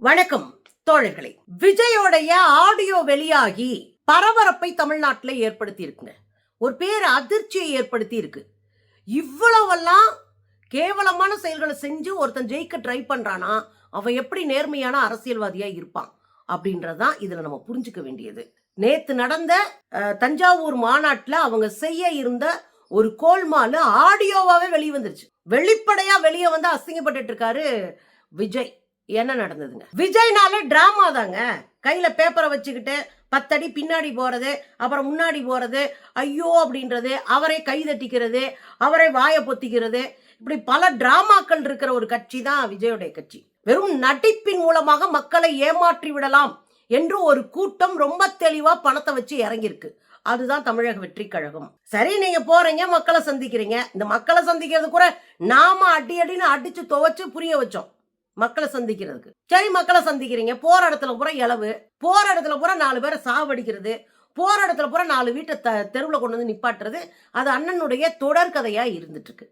வணக்கம் தோழர்களே. விஜயோடைய ஆடியோ வெளியாகி பரபரப்பை தமிழ்நாட்டில் ஏற்படுத்தி இருக்குங்க. ஒரு பேர் அதிர்ச்சியை ஏற்படுத்தி இருக்கு. இவ்வளவெல்லாம் கேவலமான செயல்களை செஞ்சு ஒருத்தன் ஜெயிக்க ட்ரை பண்றானா, அவன் எப்படி நேர்மையான அரசியல்வாதியா இருப்பான் அப்படின்றதான் இதுல நம்ம புரிஞ்சுக்க வேண்டியது. நேத்து நடந்த தஞ்சாவூர் மாநாட்டில் அவங்க செய்ய இருந்த ஒரு கோல்மாலு ஆடியோவாவே வெளியே வந்துருச்சு. வெளிப்படையா வெளியே வந்து அசிங்கப்பட்டு இருக்காரு விஜய். என்ன நடந்ததுங்க? விஜய்னால டிராமா தாங்க. கையில பேப்பரை வச்சுக்கிட்டு 10 அடி பின்னாடி போறது, அப்புறம் முன்னாடி போறது, ஐயோ அப்படின்றது, அவரை கைதட்டிக்கிறது, அவரை வாயை பொத்திக்கிறது, இப்படி பல டிராமாக்கள் இருக்கிற ஒரு கட்சி தான் விஜயோடைய கட்சி. வெறும் நடிப்பின் மூலமாக மக்களை ஏமாற்றி விடலாம் என்று ஒரு கூட்டம் ரொம்ப தெளிவா பணத்தை வச்சு இறங்கியிருக்கு. அதுதான் தமிழக வெற்றி கழகம். சரி, நீங்க போறீங்க, மக்களை சந்திக்கிறீங்க. இந்த மக்களை சந்திக்கிறது கூட நாம அடின்னு அடிச்சு துவைச்சு புரிய வச்சோம் மக்களை சந்திக்கிறதுக்கு. சரி, மக்களை சந்திக்கிறீங்க, போற இடத்துல பூரா இளவு, போற இடத்துல பூரா 4 பேரை சாவடிக்கிறது, போற இடத்துல பூரா 4 வீட்டை தெருவில் கொண்டு வந்து நிப்பாட்டுறது, அது அண்ணனுடைய தொடர்கதையா இருந்துட்டு இருக்கு.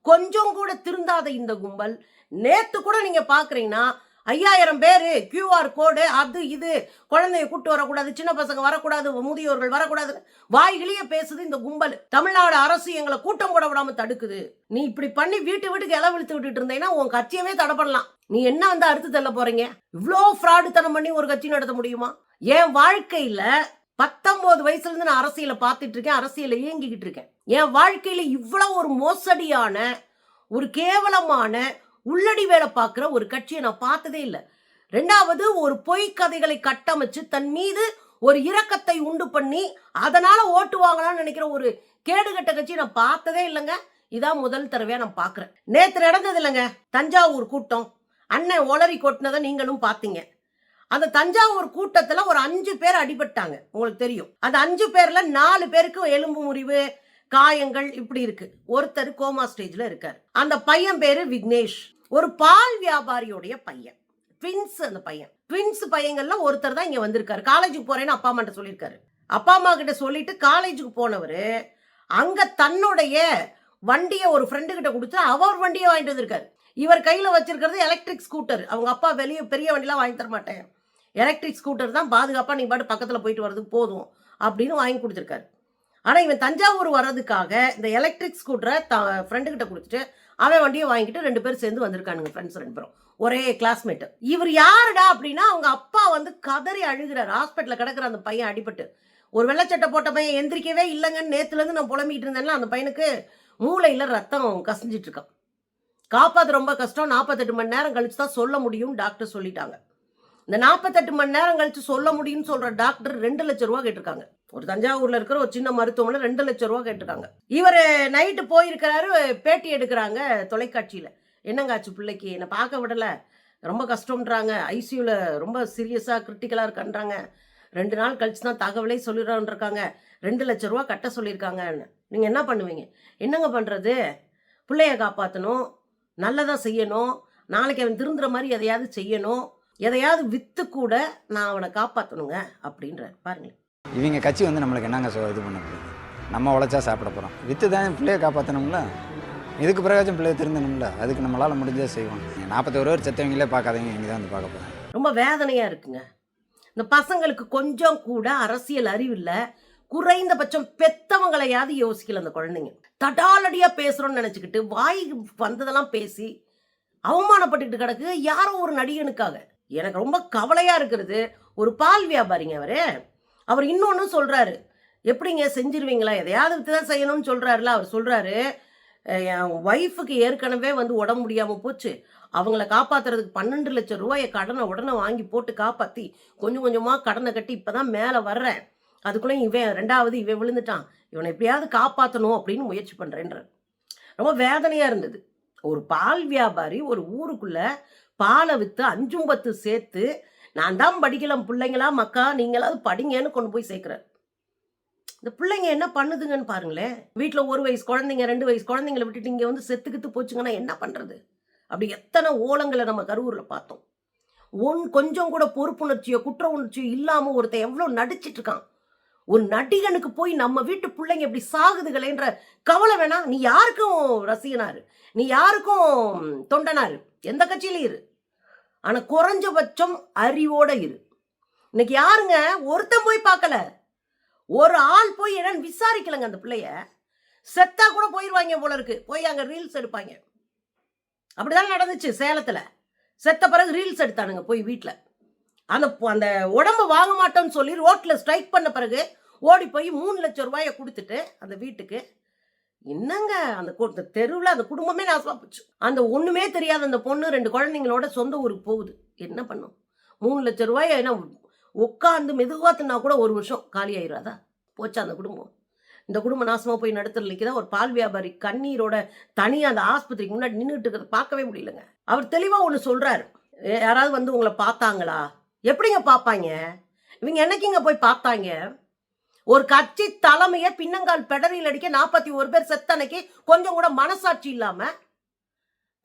கொஞ்சம் கூட திருந்தாத இந்த கும்பல் நேத்து கூட நீங்க பாக்குறீங்கன்னா 5000 பேரு QR கோடு, அது இது, குழந்தைய கூட்டு வரக்கூடாது, சின்ன பசங்க வரக்கூடாது, முதியோர்கள் வரக்கூடாது, வாய்கிளிய பேசுது இந்த கும்பல். தமிழ்நாடு அரசு எங்களை கூட்டம் கூட விடாம தடுக்குது. நீ இப்படி பண்ணி வீட்டுக்கு இலை விழுத்து விட்டுட்டு இருந்தீங்கன்னா உன் கட்சியவே தடை பண்ணலாம். நீ என்ன வந்து அறுத்து தள்ள போறீங்க? இவ்வளோ ஃப்ராடுத்தனம் பண்ணி ஒரு கட்சி நடத்த முடியுமா? என் வாழ்க்கையில 19 வயசுல இருந்து நான் அரசியலை பார்த்துட்டு இருக்கேன், அரசியலை இயங்கிக்கிட்டு இருக்கேன். என் வாழ்க்கையில இவ்வளவு ஒரு மோசடியான, ஒரு கேவலமான, உள்ளடி வேலை பார்க்கிற ஒரு கட்சியை நான் பார்த்ததே இல்லை. 2வது, ஒரு பொய் கதைகளை கட்டமைச்சு தன் மீது ஒரு இரக்கத்தை உண்டு பண்ணி அதனால ஓட்டு வாங்கலாம்னு நினைக்கிற ஒரு கேடுகட்ட கட்சி நான் பார்த்ததே இல்லைங்க. இதான் முதல் தடவையா நான் பாக்குறேன். நேத்து நடந்தது இல்லைங்க தஞ்சாவூர் கூட்டம். அண்ணன் ஒளரி கொட்டினதை நீங்களும் பார்த்தீங்க. அந்த தஞ்சாவூர் கூட்டத்துல ஒரு 5 பேர் அடிபட்டாங்க, உங்களுக்கு தெரியும். அந்த 5 பேர்ல 4 பேருக்கு எலும்பு முறிவு, காயங்கள் இப்படி இருக்கு. ஒருத்தர் கோமா ஸ்டேஜ்ல இருக்காரு. அந்த பையன் பேரு விக்னேஷ், ஒரு பால் வியாபாரியோடைய பையன். ட்வின்ஸ். அந்த பையன் ட்வின்ஸ் பையங்கள்ல ஒருத்தர் தான் இங்க வந்திருக்காரு. காலேஜுக்கு போறேன்னு அப்பா அம்மா கிட்ட சொல்லியிருக்காரு. அப்பா அம்மா கிட்ட சொல்லிட்டு காலேஜுக்கு போனவரு அங்க தன்னுடைய வண்டியை ஒரு ஃப்ரெண்டு கிட்ட கொடுத்து அவர் வண்டியை வாங்கிட்டு வந்திருக்காரு. இவர் கையில வச்சிருக்கிறது எலக்ட்ரிக் ஸ்கூட்டர். அவங்க அப்பா வெளியே பெரிய வண்டிலாம் வாங்கி தர மாட்டேன், எலக்ட்ரிக் ஸ்கூட்டர் தான் பாதுகாப்பா நீ பாட்டு பக்கத்துல போயிட்டு வர்றதுக்கு போதும் அப்படின்னு வாங்கி கொடுத்துருக்காரு. ஆனா இவன் தஞ்சாவூர் வர்றதுக்காக இந்த எலக்ட்ரிக் ஸ்கூட்டரை ஃப்ரெண்டு கிட்ட கொடுத்துட்டு அவன் வண்டியை வாங்கிட்டு 2 பேரும் சேர்ந்து வந்திருக்கானுங்க. ஃப்ரெண்ட்ஸ் 2 பேரும் ஒரே கிளாஸ்மேட். இவர் யாருடா அப்படின்னா அவங்க அப்பா வந்து கதறி அழுகிறார். ஹாஸ்பிட்டல்ல கிடக்குற அந்த பையன் அடிபட்டு. ஒரு வெள்ளச்சட்டை போட்ட பையன் எந்திரிக்கவே இல்லைங்கன்னு நேத்துல இருந்து நான் புலம்பிட்டு இருந்தேன்ல, அந்த பையனுக்கு மூளையில ரத்தம் கசிஞ்சிட்டு இருக்கான். காப்பாது ரொம்ப கஷ்டம், 48 மணி நேரம் கழிச்சு தான் சொல்ல முடியும் டாக்டர் சொல்லிட்டாங்க. இந்த 48 மணி நேரம் கழிச்சு சொல்ல முடியும்னு சொல்ற டாக்டர் 2 லட்சம் ரூபாய் கேட்டிருக்காங்க. ஒரு தஞ்சாவூர்ல இருக்கிற ஒரு சின்ன மருத்துவமனை 2 லட்சம் ரூபாய் கேட்டிருக்காங்க. இவர் நைட்டு போயிருக்கிறாரு, பேட்டி எடுக்கிறாங்க தொலைக்காட்சியில. என்னங்காச்சு பிள்ளைக்கு, என்னை பார்க்க விடல, ரொம்ப கஷ்டம்ன்றாங்க, ஐசியூல ரொம்ப சீரியஸா கிரிட்டிக்கலா இருக்கான்றாங்க, 2 நாள் கழிச்சு தான் தகவலே சொல்லிடுறான்னு இருக்காங்க, 2 லட்சம் ரூபாய் கட்ட சொல்லியிருக்காங்க. நீங்க என்ன பண்ணுவீங்க? என்னங்க பண்றது? பிள்ளைய காப்பாற்றணும், நல்லதா செய்யணும், நாளைக்கு அவன் திருந்துற மாதிரி எதையாவது செய்யணும், எதையாவது வித்து கூட நான் அவனை காப்பாற்றணுங்க அப்படின்ற. பாருங்க, இவங்க கட்சி வந்து நம்மளுக்கு என்னங்க இது பண்ண முடியும்? நம்ம உழைச்சா சாப்பிட போகிறோம், வித்து தான் பிள்ளைய காப்பாற்றணும்ல, இதுக்கு பிறகாச்சும் பிள்ளைய திருந்தணும்ல, அதுக்கு நம்மளால் முடிஞ்சா செய்வோம். 41 பேர் செத்தவங்களே பார்க்காதீங்க, இங்கே தான் வந்து பார்க்க போகிறேன். ரொம்ப வேதனையா இருக்குங்க. இந்த பசங்களுக்கு கொஞ்சம் கூட அரசியல் அறிவு இல்லை. குறைந்தபட்சம் பெத்தவங்களையாவது யோசிக்கல. அந்த குழந்தைங்க தடாலடியா பேசுறோம்னு நினைச்சுக்கிட்டு வாய் வந்ததெல்லாம் பேசி அவமானப்பட்டுக்கிட்டு கிடக்கு யாரோ ஒரு நடிகனுக்காக. எனக்கு ரொம்ப கவலையா இருக்கிறது, ஒரு பால் வியாபாரிங்க அவர் இன்னொன்னு சொல்றாரு. எப்படிங்க செஞ்சிருவீங்களா, எதையாவது வித்துதான் செய்யணும்னு சொல்றாருல. அவர் சொல்றாரு, என் ஒய்ஃபுக்கு ஏற்கனவே வந்து உடம்பு முடியாம போச்சு, அவங்கள காப்பாத்துறதுக்கு 12 லட்சம் ரூபாயை கடனை உடனே வாங்கி போட்டு காப்பாத்தி கொஞ்சம் கொஞ்சமா கடனை கட்டி இப்பதான் மேல வர்றேன், அதுக்குள்ள இவன் 2வது இவன் விழுந்துட்டான், இவனை எப்படியாவது காப்பாற்றணும் அப்படின்னு முயற்சி பண்றேன்ற. ரொம்ப வேதனையா இருந்தது. ஒரு பால் வியாபாரி ஒரு ஊருக்குள்ள பாலை வித்து 5 10 சேர்த்து, நான் தான் படிக்கலாம் பிள்ளைங்களா மக்கா, நீங்களாவது படிங்கன்னு கொண்டு போய் சேர்க்கிறார். இந்த பிள்ளைங்க என்ன பண்ணுதுங்கன்னு பாருங்களேன். வீட்டில் 1 வயசு குழந்தைங்க 2 வயசு குழந்தைங்களை விட்டுட்டு இங்கே வந்து செத்துக்கிட்டு போச்சுங்கன்னா என்ன பண்றது? அப்படி எத்தனை ஓலங்களை நம்ம கரூரில் பார்த்தோம். கொஞ்சம் கூட பொறுப்புணர்ச்சியோ குற்ற உணர்ச்சியோ இல்லாம ஒருத்தன் எவ்வளவு நடிச்சிட்டு இருக்கான். ஒரு நடிகனுக்கு போய் நம்ம வீட்டு பிள்ளைங்க எப்படி சாகுதுகளேன்ற கவலை வேணா? நீ யாருக்கும் ரசிகனாரு, நீ யாருக்கும் தொண்டனாரு, எந்த கட்சியில இரு, ஆனா குறைஞ்சபட்சம் அறிவோட இரு. இன்னைக்கு யாருங்க ஒருத்தன் போய் பார்க்கல, ஒரு ஆள் போய் என்னன்னு விசாரிக்கலங்க. அந்த பிள்ளைய செத்தா கூட போயிருவாங்க போல இருக்கு, போய் அங்க ரீல்ஸ் எடுப்பாங்க. அப்படிதான் நடந்துச்சு சேலத்துல. செத்த பிறகு ரீல்ஸ் எடுத்தானுங்க போய் வீட்டுல. அந்த அந்த உடம்ப வாங்க மாட்டோம்னு சொல்லி ரோட்ல ஸ்ட்ரைக் பண்ண பிறகு ஓடி போய் 3 லட்சம் ரூபாயை கொடுத்துட்டு அந்த வீட்டுக்கு, என்னங்க அந்த தெருவில் அந்த குடும்பமே நாசமா போச்சு. அந்த ஒண்ணுமே தெரியாத அந்த பொண்ணு 2 குழந்தைங்களோட சொந்த ஊருக்கு போகுது. என்ன பண்ணும்? 3 லட்சம் ரூபாய் என்ன உட்காந்து மெதுவா தின்னா கூட 1 வருஷம் காலி ஆயிராதா? போச்சா அந்த குடும்பம். இந்த குடும்பம் நாசமா போய் நடுத்தல நிற்கிறதா. ஒரு பால் வியாபாரி கண்ணீரோட தனியா அந்த ஆஸ்பத்திரிக்கு முன்னாடி நின்றுட்டு இருக்கிறத பார்க்கவே முடியலங்க. அவர் தெளிவா ஒண்ணு சொல்றாரு, யாராவது வந்து உங்களை பார்த்தாங்களா? எப்படிங்க பார்ப்பாங்க? இவங்க என்னைக்குங்க போய் பார்த்தாங்க? ஒரு கட்சி தலைமையை பின்னங்கால் பெடரில் அடிக்க 41 பேர் செத்தனைக்கு கொஞ்சம் கூட மனசாட்சி இல்லாம,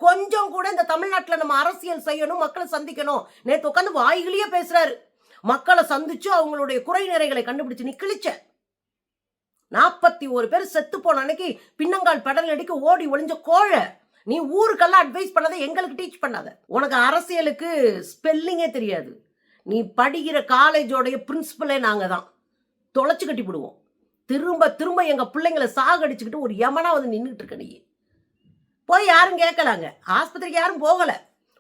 கொஞ்சம் கூட இந்த தமிழ்நாட்டில் நம்ம அரசியல் செய்யணும், மக்களை சந்திக்கணும், நேத்து உட்காந்து வாய்களையே பேசுறாரு. மக்களை சந்திச்சு அவங்களுடைய குறை நிறைகளை கண்டுபிடிச்சு நீ கிழிச்ச. 41 பேர் செத்து போன அன்னைக்கு பின்னங்கால் பெடரில் அடிக்க ஓடி ஒளிஞ்ச கோழை. நீ ஊருக்கெல்லாம் அட்வைஸ் பண்ணாத, எங்களுக்கு டீச் பண்ணாத. உனக்கு அரசியலுக்கு ஸ்பெல்லிங்கே தெரியாது. நீ படிக்கிற காலேஜோடைய பிரின்சிபலே நாங்க தான். தொலைச்சு கட்டி விடுவோம். திரும்ப திரும்ப எங்க பிள்ளைங்களை சாகடிச்சுக்கிட்டு ஒரு யமனா வந்து நின்றுட்டு இருக்க. நீ போய் யாரும் கேட்கலாங்க, ஆஸ்பத்திரிக்கு யாரும் போகல,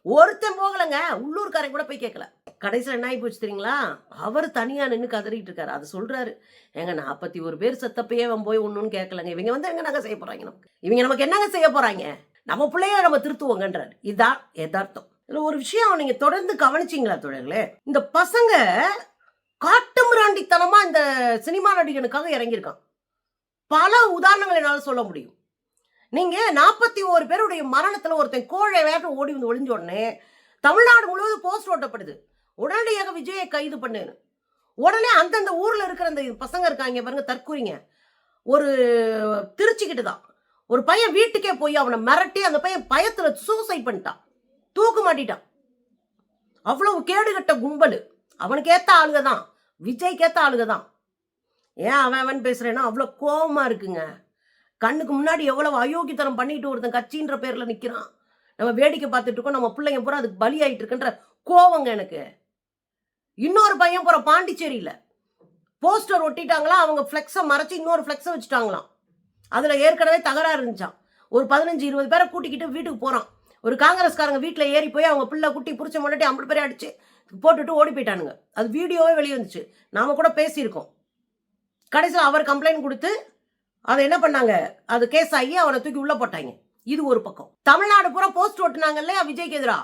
ஒருத்தன் போகலங்க, உள்ளூர்காரன் கூட போய் கேட்கல. கடைசியில் என்ன ஆகி போச்சு தெரியுங்களா? அவர் தனியா நின்று கதறிட்டு இருக்காரு. அது சொல்றாரு, எங்க 41 பேர் செத்தப்பயே அவன் போய் ஒண்ணுன்னு கேட்கலங்க. இவங்க வந்து எங்க நாங்க செய்ய போறாங்க? நமக்கு இவங்க நமக்கு என்னங்க செய்ய போறாங்க? நம்ம பிள்ளைய நம்ம திருத்துவோங்கன்றாரு. இதுதான் யதார்த்தம். இதுல ஒரு விஷயம் நீங்க தொடர்ந்து கவனிச்சீங்களா தோழர்களே? இந்த பசங்க காட்டுமிராண்டித்தனமா இந்த சினிமா நடிகனுக்காக இறங்கியிருக்கான். பல உதாரணங்களை என்னால சொல்ல முடியும். நீங்க 41 பேருடைய மரணத்துல ஒருத்தன் கோழை வேகம் ஓடி வந்து ஒளிஞ்ச உடனே தமிழ்நாடு முழுவதும் போஸ்ட் ஓட்டப்படுது, உடனடியாக விஜயை கைது பண்ணு. உடனே அந்தந்த ஊர்ல இருக்கிற அந்த பசங்க இருக்காங்க பாருங்க, தற்கூறிங்க. ஒரு திருச்சிக்கிட்டு தான் ஒரு பையன் வீட்டுக்கே போய் அவனை மிரட்டி அந்த பையன் பயத்துல சூசைட் பண்ணிட்டான், தூக்கு மாட்டிட்டான். அவ்வளவு கேடுகட்ட கும்பல். அவனுக்கு ஏத்த ஆளுக தான், விஜய்க்கு ஏத்த ஆளுக தான். ஏன் அவன் பேசுறேன்னா அவ்வளவு கோபமா இருக்குங்க. கண்ணுக்கு முன்னாடி எவ்வளவு அயோக்கியத்தனம் பண்ணிட்டு ஒருத்தன் கட்சின்ற பேர்ல நிக்கிறான். நம்ம வேடிக்கை பார்த்துட்டு இருக்கோம், நம்ம பிள்ளைங்க பூரா அதுக்கு பலி ஆயிட்டு இருக்குன்ற கோவங்க எனக்கு. இன்னொரு பையன் பூரா பாண்டிச்சேரியில போஸ்டர் ஒட்டிட்டாங்களா, அவங்க பிளெக்ஸை மறைச்சு இன்னொரு பிளெக்ஸை வச்சுட்டாங்களாம். அதுல ஏற்கனவே தகராறு இருந்துச்சான். ஒரு 15-20 பேரை கூட்டிக்கிட்டு வீட்டுக்கு போறான். ஒரு காங்கிரஸ்காரங்க வீட்டுல ஏறி போய் அவங்க பிள்ளை குட்டி புடிச்ச முன்னாடி 50 பேரை அடிச்சு போட்டுட்டு ஓடி போயிட்டானுங்க. அது வீடியோவே வெளியே வந்துச்சு, நாம கூட பேசியிருக்கோம். கடைசியில் அவர் கம்ப்ளைண்ட் கொடுத்து அதை என்ன பண்ணாங்க, அது கேஸ் ஆகி அவனை தூக்கி உள்ள போட்டாங்க. இது ஒரு பக்கம். தமிழ்நாடு பூரா போஸ்ட் ஓட்டுனாங்க இல்லையா விஜய்க்கு எதிரா,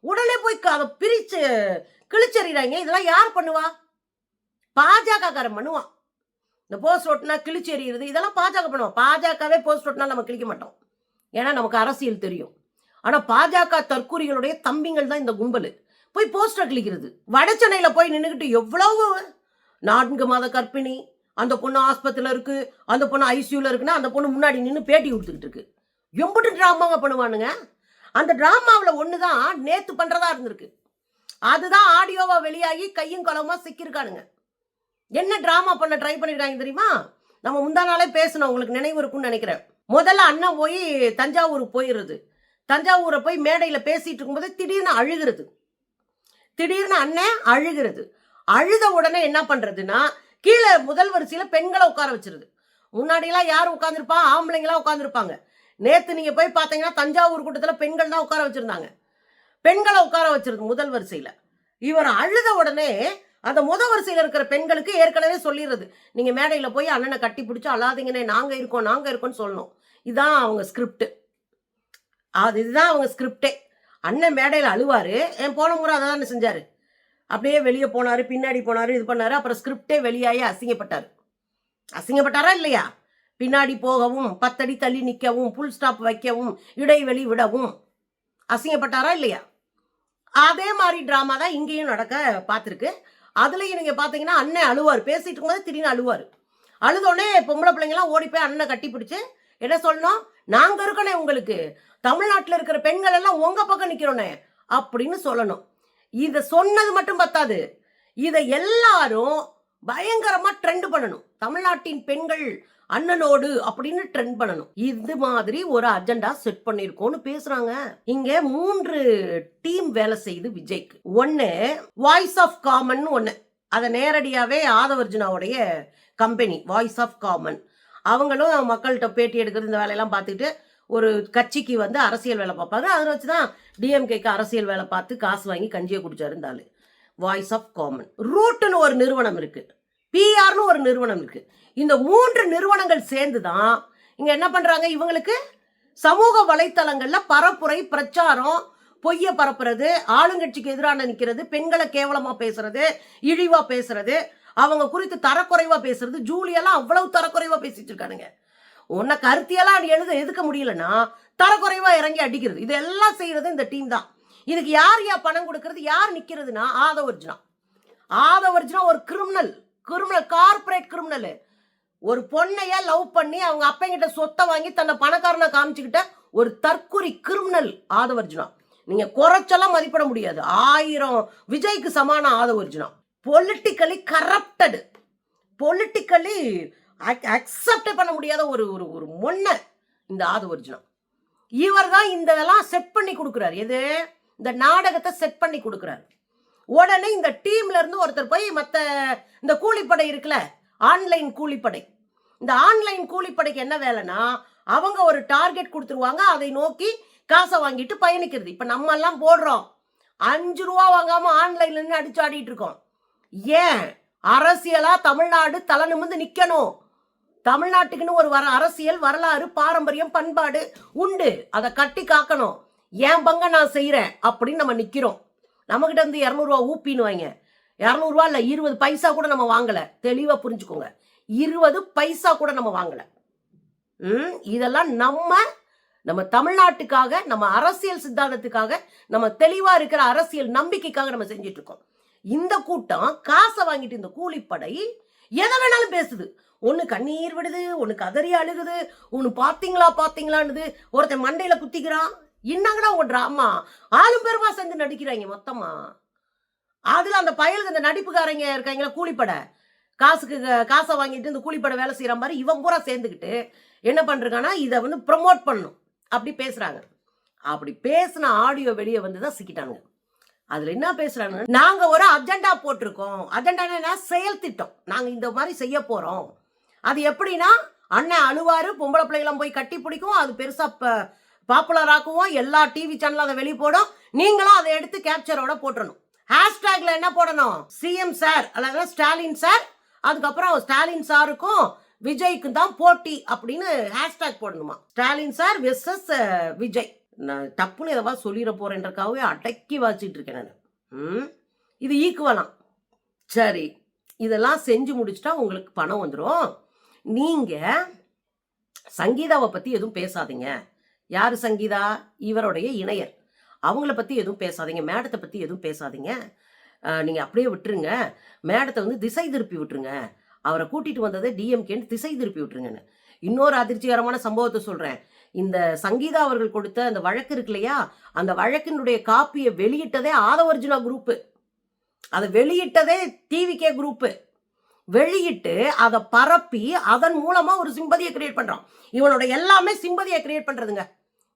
உடனே போய் அதை பிரிச்சு கிழிச்செறிறாங்க. இதெல்லாம் யார் பண்ணுவா? பாஜக காரன் பண்ணுவான். இந்த போஸ்ட் ஓட்டுனா கிழிச்செறிகிறது இதெல்லாம் பாஜக பண்ணுவான். பாஜகவே போஸ்ட் ஓட்டுனா நம்ம கிழிக்க மாட்டோம், ஏன்னா நமக்கு அரசியல் தெரியும். ஆனா பாஜக தற்கூரிகளுடைய தம்பிங்கள் தான் இந்த கும்பல் போய் போஸ்டர் கிழிக்கிறது. வடச்சென்னையில போய் நின்றுக்கிட்டு எவ்வளவு 4 மாத கர்ப்பிணி, அந்த பொண்ணு ஆஸ்பத்திரியில் இருக்கு, அந்த பொண்ணு ஐசியூல இருக்குன்னா அந்த பொண்ணு முன்னாடி நின்று பேட்டி கொடுத்துக்கிட்டு இருக்கு. எம்பிட்டு டிராமாங்க பண்ணுவானுங்க. அந்த டிராமாவில் ஒண்ணுதான் நேத்து பண்றதா இருந்திருக்கு. அதுதான் ஆடியோவா வெளியாகி கையும் களவுமா சிக்கிருக்கானுங்க. என்ன டிராமா பண்ண ட்ரை பண்ணிருக்காங்க தெரியுமா? நம்ம முந்தா நாளே பேசணும், உங்களுக்கு நினைவு இருக்கும்னு நினைக்கிறேன். முதல்ல அண்ணன் போய் தஞ்சாவூருக்கு போயிடுறது. தஞ்சாவூரை போய் மேடையில பேசிட்டு இருக்கும்போது திடீர்னு அழுகிறது. திடீர்னு அண்ணன் அழுகிறது. அழுத உடனே என்ன பண்றதுன்னா, கீழே முதல் வரிசையில பெண்களை உட்கார வச்சிருது. முன்னாடியெல்லாம் யாரும் உட்காந்துருப்பா? ஆம்பளைங்களா உட்காந்துருப்பாங்க. நேத்து நீங்க போய் பார்த்தீங்கன்னா தஞ்சாவூர் கூட்டத்தில் பெண்கள் தான் உட்கார வச்சிருந்தாங்க. பெண்களை உட்கார வச்சிருது முதல் வரிசையில. இவர் அழுத உடனே அந்த முதல் வரிசையில் இருக்கிற பெண்களுக்கு ஏற்கனவே சொல்லிடுறது, நீங்க மேடையில போய் அண்ணனை கட்டி பிடிச்சு அழாதீங்கன்னே, நாங்க இருக்கோம்னு சொல்லணும். இதுதான் அவங்க ஸ்கிரிப்ட். இதுதான் அவங்க ஸ்கிரிப்டே. அண்ணன் மேடையில் அழுவாரு. போன முறை அதை தானே செஞ்சாரு. அப்படியே வெளியே போனாரு, பின்னாடி போனாரு, இது பண்ணாரு. அப்புறம் ஸ்கிரிப்டே வெளியாகி அசிங்கப்பட்டாரு. அசிங்கப்பட்டாரா இல்லையா? பின்னாடி போகவும், 10 அடி தள்ளி நிற்கவும், புல் ஸ்டாப் வைக்கவும், இடைவெளி விடவும் அசிங்கப்பட்டாரா இல்லையா? அதே மாதிரி டிராமா தான் இங்கேயும் நடக்க பார்த்துருக்கு. அதுலயும் நீங்க பாத்தீங்கன்னா அண்ணன் அழுவார். பேசிட்டு இருக்கும்போது திடீர்னு அழுவார். அழுதோடனே பொம்பளை பிள்ளைங்கலாம் ஓடி போய் அண்ணனை கட்டி பிடிச்சு என்ன சொல்லணும், நாங்க இருக்கனே உங்களுக்கு, தமிழ்நாட்டில் இருக்கிற பெண்கள் எல்லாம் உங்க பக்கம் நிக்கிறோனே அப்படின்னு சொல்லணும். இதை சொன்னது மட்டும் பத்தாது, இதை எல்லாரும் பயங்கரமா ட்ரெண்ட் பண்ணணும். தமிழ்நாட்டின் பெண்கள் அண்ணனோடு அப்படின்னு ட்ரெண்ட் பண்ணணும். இது மாதிரி ஒரு அஜெண்டா செட் பண்ணிருக்கோம்னு பேசுறாங்க. இங்க 3 டீம் வேலை செய்யுது விஜய்க்கு. ஒன்னு வாய்ஸ் ஆஃப் காமன், ஒன்னு அத நேரடியாவே ஆதவர்ஜுனாவுடைய கம்பெனி வாய்ஸ் ஆஃப் காமன். அவங்களும் மக்கள்கிட்ட பேட்டி எடுக்கிறது இந்த வேலையெல்லாம் பார்த்துட்டு ஒரு கட்சிக்கு வந்து அரசியல் வேலை பார்ப்பாங்க. அதை வச்சுதான் டிஎம்கேக்கு அரசியல் வேலை பார்த்து காசு வாங்கி கஞ்சியை குடிச்சாரு இந்த ஆளு. வாய்ஸ் ஆஃப் காமன், ரூட்னு ஒரு நிறுவனம் இருக்கு, பிஆர்னு ஒரு நிறுவனம் இருக்கு. இந்த 3 நிறுவனங்கள் சேர்ந்துதான் இங்க என்ன பண்றாங்க, இவங்களுக்கு சமூக வலைத்தளங்கள்ல பரப்புரை பிரச்சாரம், பொய்ய பரப்புறது, ஆளுங்கட்சிக்கு எதிரான நிக்கிறது, பெண்களை கேவலமா பேசுறது, இழிவா பேசுறது, அவங்க குறித்து தரக்குறைவா பேசுறது. ஜூலியெல்லாம் அவ்வளவு தரக்குறைவா பேசிட்டு இருக்கானுங்க. உன்னை கருத்தியெல்லாம் எதுக்க முடியலன்னா தரக்குறைவா இறங்கி அடிக்கிறது. இதெல்லாம் செய்யறது இந்த டீம் தான். இதுக்கு யார் பணம் கொடுக்கறது, யார் நிக்கிறதுனா ஆதவர்ஜுனா. ஆதவர்ஜுனா ஒரு கிரிமினல் கார்பரேட் கிரிமினல். ஒரு பொண்ணைய லவ் பண்ணி அவங்க அப்பங்கிட்ட சொத்தை வாங்கி தன்னை பணக்காரனா காமிச்சுக்கிட்ட ஒரு தற்குறி கிரிமினல் ஆதவர்ஜுனா. நீங்க குறைச்செல்லாம் மதிப்பிட முடியாது. 1000 விஜய்க்கு சமான Aadhav Arjuna. Politically corrupted, politically accept பண்ண முடியாத ஒரு ஒரு மொன்ன இந்த ஆதவர்ஜுனா. இவர் தான் இதெல்லாம் செட் பண்ணி கொடுக்குறாரு. எது, இந்த நாடகத்தை செட் பண்ணி கொடுக்குறாரு. உடனே இந்த டீம்ல இருந்து ஒருத்தர் போய் மற்ற இந்த கூலிப்படை இருக்குல்ல, ஆன்லைன் கூலிப்படை, இந்த ஆன்லைன் கூலிப்படைக்கு என்ன வேலைன்னா அவங்க ஒரு டார்கெட் கொடுத்துருவாங்க, அதை நோக்கி காசை வாங்கிட்டு பயணிக்கிறது. இப்ப நம்ம எல்லாம் போடுறோம் 5 ரூபா வாங்காம ஆன்லைன்ல இருந்து அடிச்சு ஆடிட்டு இருக்கோம். ஏன், அரசியலா தமிழ்நாடு தலை நிமிர்ந்து நிக்கணும். தமிழ்நாட்டுக்குன்னு ஒரு அரசியல் வரலாறு பாரம்பரியம் பண்பாடு உண்டு, அதை கட்டி காக்கணும். என் பங்க நான் செய்யறேன் அப்படின்னு நம்ம நிக்கிறோம். நம்மகிட்ட இருந்து 200 ரூபா ஊப்பின்னு வாங்க, 200 ரூபா இல்ல 20 பைசா கூட நம்ம வாங்கல. தெளிவா புரிஞ்சுக்கோங்க, 20 பைசா கூட நம்ம வாங்கல. இதெல்லாம் நம்ம தமிழ்நாட்டுக்காக, நம்ம அரசியல் சித்தாந்தத்துக்காக, நம்ம தெளிவா இருக்கிற அரசியல் நம்பிக்கைக்காக நம்ம செஞ்சிட்டு இருக்கோம். இந்த கூட்டம் காசை வாங்கிட்டு இந்த கூலிப்படை எதை வேணாலும் பேசுது. ஒண்ணு கண்ணீர் விடுது, ஒண்ணு கதறி அழுகுது, ஒண்ணு பாத்தீங்களான்னு ஒருத்தன் மண்டையில குத்திக்கிறான். என்னங்கடா உங்க டிராமா, ஆளும் பெருமா சேர்ந்து நடிக்கிறாங்க மொத்தமா. அதுல அந்த பயலுக்கு இந்த நடிப்புக்காரங்க இருக்காங்களா கூலிப்படை, காசை வாங்கிட்டு இந்த கூலிப்படை வேலை செய்யற மாதிரி இவன் பூரா சேர்ந்துக்கிட்டு என்ன பண்றாங்கன்னா இதை வந்து ப்ரமோட் பண்ணும் அப்படி பேசுறாங்க. அப்படி பேசின ஆடியோ வெளியே வந்துதான் சிக்கிட்டாங்க. அதுல என்ன பேசுறாங்க, நாங்க ஒரு அஜெண்டா போட்டிருக்கோம். அஜெண்டா செயல் திட்டம், நாங்க இந்த மாதிரி செய்ய போறோம். அது எப்படின்னா, அண்ணன் அழுவாரு, பொம்பளை பிள்ளைகளும் போய் கட்டி பிடிக்கும், அது பெருசா பாப்புலர் ஆக்குவோம், எல்லா டிவி சேனலும் அதை வெளியே போடும், நீங்களும் அதை எடுத்து கேப்சரோட போட்டுறணும். ஹேஷ்டேக்ல என்ன போடணும், சிஎம் சார் அல்லது ஸ்டாலின் சார், அதுக்கப்புறம் ஸ்டாலின் சாருக்கும் விஜய்க்கு தான் போட்டி அப்படின்னு ஹேஷ்டேக் போடணுமா. Stalin sir versus Vijay. நான் தப்புன்னு எதவா சொல்லிட போறேன்றக்காகவே அடக்கி வாச்சிட்டு இருக்கேன் நான். இது ஈக்குவலாம். சரி, இதெல்லாம் செஞ்சு முடிச்சுட்டா உங்களுக்கு பணம் வந்துடும். நீங்க சங்கீதாவை பத்தி எதுவும் பேசாதீங்க. யாரு சங்கீதா, இவருடைய இணையர். அவங்கள பத்தி எதுவும் பேசாதீங்க, மேடத்தை பத்தி எதுவும் பேசாதீங்க. நீங்க அப்படியே விட்டுருங்க, மேடத்தை வந்து திசை திருப்பி விட்டுருங்க, அவரை கூட்டிட்டு வந்ததை டிஎம்கேன்னு திசை திருப்பி விட்டுருங்கன்னு. இன்னொரு அதிர்ச்சிகரமான சம்பவத்தை சொல்றேன். இந்த சங்கீதா அவர்கள் கொடுத்த அந்த வழக்கு இருக்கு இல்லையா, அந்த வழக்கினுடைய காப்பியை வெளியிட்டதே ஆதவர்ஜுனா குரூப், அதை வெளியிட்டதே டிவிகே குரூப். வெளியிட்டு அதை பரப்பி அதன் மூலமா ஒரு சிம்பதியை கிரியேட் பண்றான். இவனோட எல்லாமே சிம்பதியை கிரியேட் பண்றதுங்க.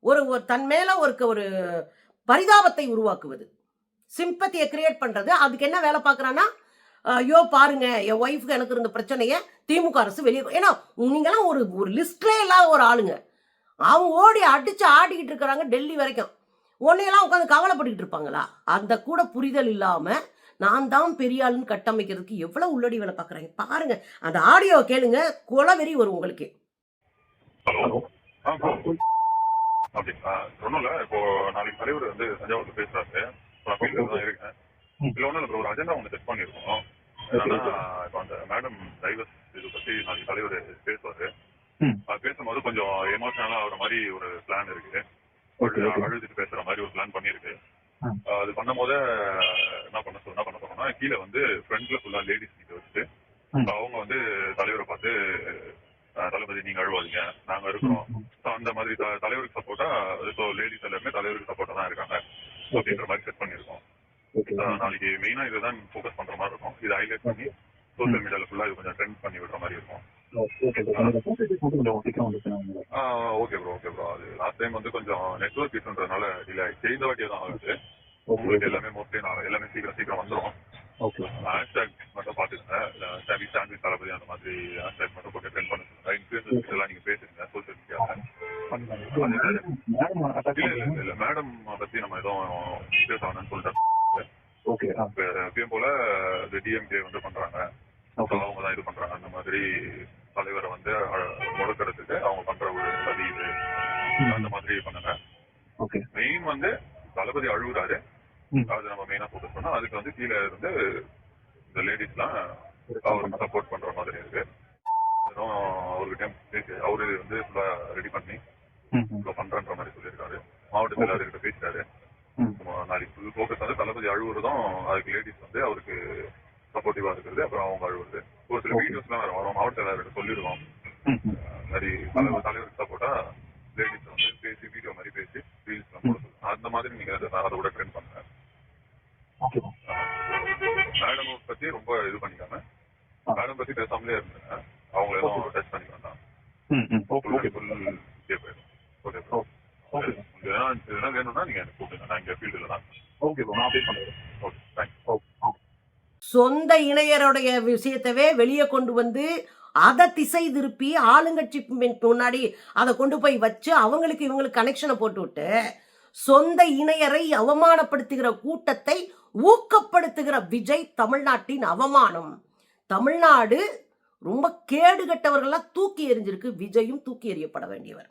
ஒரு தன் மேல ஒரு பரிதாபத்தை உருவாக்குவது, சிம்பத்தியை கிரியேட் பண்றது. அதுக்கு என்ன வேலை பார்க்கறான்னா, ஐயோ பாருங்க என் ஒய்ஃப்க்கு எனக்கு இருந்த பிரச்சனைய திமுக அரசு வெளியே, ஏன்னா நீங்கெல்லாம் ஒரு லிஸ்ட்லே இல்லாத ஒரு ஆளுங்க. அவங்க ஓடி அடிச்சு ஆடிக்கிட்டு இருக்கிறாங்க டெல்லி வரைக்கும். உன்னையெல்லாம் உட்காந்து கவலைப்பட்டுக்கிட்டு இருப்பாங்களா? அந்த கூட புரிதல் இல்லாம நான் தான் பெரிய ஆளுன்னு கட்டமைக்கிறதுக்கு எவ்வளவு உள்ளடி வேலை பாக்குறாங்க பாருங்க. அந்த ஆடியோ கேளுங்க, கொலவெறி வரும் உங்களுக்கு. சொன்னல இப்போ நாளைக்கு தலைவர் வந்து தஞ்சாவூர்ல பேசுறாரு, இருக்கேன். இதுல ஒண்ணு ஒரு அஜெண்டா ஒண்ணு செட் பண்ணிருக்கோம். இப்போ அந்த மேடம் டைவர்ஸ் இது பத்தி நாளைக்கு தலைவர் பேசுவாரு. பேசும்போது கொஞ்சம் எமோஷனலா ஆகிற மாதிரி ஒரு பிளான் இருக்கு, அழுதுட்டு பேசுற மாதிரி ஒரு பிளான் பண்ணிருக்கு. அது பண்ணும் போது என்ன பண்ண போறோம்னா, கீழே வந்து ஃப்ரண்ட்ல ஃபுல்லா லேடிஸ் கிட்ட வச்சுட்டு அவங்க வந்து தலைவரை பார்த்து தளபதி நீங்க அழுவாதீங்க நாங்க இருக்கிறோம், அந்த மாதிரி தலைவருக்கு சப்போர்ட்டா, ஸோ லேடிஸ் எல்லாருமே தலைவருக்கு சப்போர்ட்டா தான் இருக்காங்க அப்படின்ற மாதிரி செட் பண்ணிருக்கோம். நாளைக்கு மெயினா இதுதான் ஃபோக்கஸ் பண்ற மாதிரி இருக்கும். இதை ஹைலைட் பண்ணி சோசியல் மீடியால ஃபுல்லா இது கொஞ்சம் ட்ரெண்ட் பண்ணி விடுற மாதிரி இருக்கும். Okay bro. அந்த ப்ராசஸ் மட்டும் கொஞ்சம் சீக்கிரம் வந்துச்சுன்னா ஓகே ப்ரோ. அது லாஸ்ட் டைம் வந்து கொஞ்சம் நெட்வொர்க் இஷ்யூன்றதுனால டிலே ஆயிடுச்சு. இந்த வாட்டி தான் ஆகுது. ஓகே உங்களுக்கு எல்லாமே மோஸ்ட்லி எல்லாமே சீக்கிரம் வந்துடும். ஓகே ஹேஷ்டேக் மட்டும் பார்த்துக்கங்க. சாண்ட்விச் தளபதி அந்த மாதிரி ஹேஷ்டேக் மட்டும் போட்டு ட்ரெண்ட் பண்ணுங்க. இன்ஃபுளுசர்ஸ் எல்லாம் நீங்க பேசுங்க சோசியல் மீடியாவில். மேடம் இல்ல மேடம் பத்தி நம்ம எதுவும் பேச வேணும்னு சொல்லிட்டேன். ஓகே எப்பயும் போல டிஎம்கே வந்து பண்றாங்க, அவங்க தான் இது பண்றாங்க. அந்த மாதிரி தலைவரை வந்து முடக்கிறதுக்கு அவங்க பண்ற ஒரு சதி இது, அந்த மாதிரி பண்ணுங்க. ஓகே மெயின் வந்து தளபதி அழுகுறாரு, அது நம்ம மெயினா போக்கஸ் பண்ணோம். அதுக்கு வந்து கீழே இருந்து இந்த லேடிஸ்லாம் அவருக்கு சப்போர்ட் பண்ற மாதிரி இருக்கு. அவர்கிட்ட பேசி அவரு வந்து ஃபுல்லா ரெடி பண்ணி பண்றன்ற மாதிரி சொல்லியிருக்காரு. மாவட்ட செயலாளர்கிட்ட பேசிட்டாரு. நாளைக்கு ஃபுல் ஃபோக்கஸ் வந்து தளபதி அழுகுறதும், அதுக்கு லேடிஸ் வந்து அவருக்கு சப்போர்ட்டிவா இருக்கிறது, அப்புறம் அவங்க அழுகுறது. ஒரு சில வீடியோஸ் எல்லாம் வரும், மாவட்ட செயலாளர்கிட்ட சொல்லிருக்கோம். மாதிரி தலைவருக்கு சப்போர்ட்டா லேடிஸ் வந்து பேசி வீடியோ மாதிரி பேசி ரீல்ஸ் எல்லாம் போட சொல்லுங்க. அந்த மாதிரி நீங்க அதை விட ட்ரெண்ட் பண்ணுங்க. ஓகே மேடம் பத்தி ரொம்ப இது பண்ணிக்காம, மேடம் பத்தி பேசாமலே இருந்துங்க. அவங்கள எதுவும் டச் பண்ணி வேண்டாம். ஓகே ஃபுல் சேஃப் ஆயிடும். Okay bro. இதெல்லாம் வேணும்னா நீங்க எனக்கு கூப்பிடுங்க. நான் இங்க ஃபீல்டுல தான். Okay bro. நான் அப்டேட் பண்ணுறேன். Okay thanks. ஓகே சொந்த இணையருடைய விஷயத்தவே வெளியே கொண்டு வந்து அதை திசை திருப்பி ஆளுங்கட்சி முன்னாடி அதை கொண்டு போய் வச்சு அவங்களுக்கு இவங்களுக்கு கனெக்ஷனை போட்டு விட்டு சொந்த இணையரை அவமானப்படுத்துகிற கூட்டத்தை ஊக்கப்படுத்துகிற விஜய் தமிழ்நாட்டின் அவமானம். தமிழ்நாடு ரொம்ப கேடுகட்டவர்களா தூக்கி எறிஞ்சிருக்கு. விஜயும் தூக்கி எறியப்பட வேண்டியவர்.